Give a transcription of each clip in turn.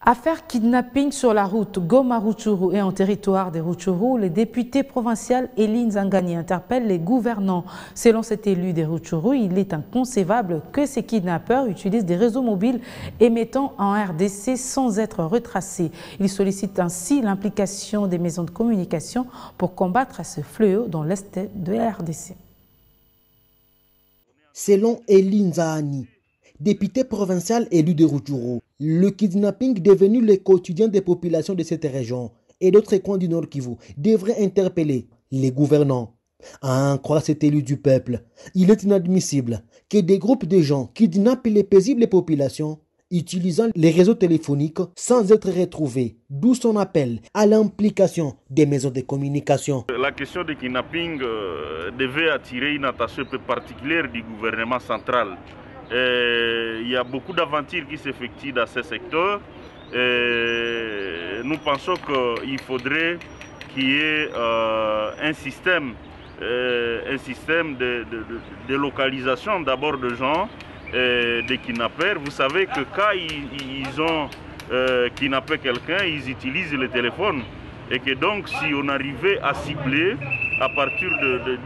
Affaire kidnapping sur la route Goma-Rutshuru et en territoire des Rutshuru, le député provincial Eline Zangani interpelle les gouvernants. Selon cet élu des Rutshuru, il est inconcevable que ces kidnappeurs utilisent des réseaux mobiles émettant en RDC sans être retracés. Il sollicite ainsi l'implication des maisons de communication pour combattre ce fléau dans l'est de la RDC. Selon Eline Zangani, député provincial élu de Rutshuru, le kidnapping devenu le quotidien des populations de cette région et d'autres coins du Nord Kivu devrait interpeller les gouvernants. À en croire cet élu du peuple, il est inadmissible que des groupes de gens kidnappent les paisibles populations utilisant les réseaux téléphoniques sans être retrouvés, d'où son appel à l'implication des maisons de communication. La question du kidnapping devait attirer une attention peu particulière du gouvernement central. Il y a beaucoup d'aventures qui s'effectuent dans ce secteur. Nous pensons qu'il faudrait qu'il y ait un système de localisation d'abord de gens, des kidnappeurs. Vous savez que quand ils ont kidnappé quelqu'un, ils utilisent le téléphone. Et que donc si on arrivait à cibler à partir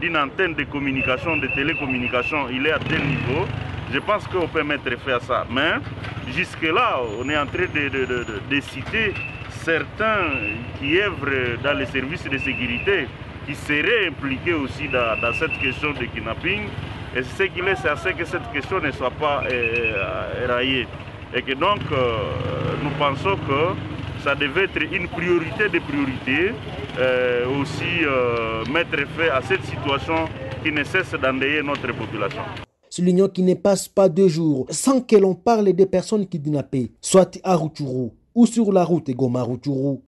d'une antenne de communication, de télécommunication, il est à tel niveau, je pense qu'on peut mettre fin à ça. Mais jusque-là, on est en train de citer certains qui œuvrent dans les services de sécurité, qui seraient impliqués aussi dans cette question de kidnapping. Et ce qui laisse à ce que cette question ne soit pas éraillée. Et que donc, nous pensons que ça devait être une priorité des priorités, aussi mettre fin à cette situation qui ne cesse d'endayer notre population. Soulignant qu'il ne passe pas 2 jours sans que l'on parle des personnes kidnappées, soit à Rutshuru ou sur la route Goma-Rutshuru.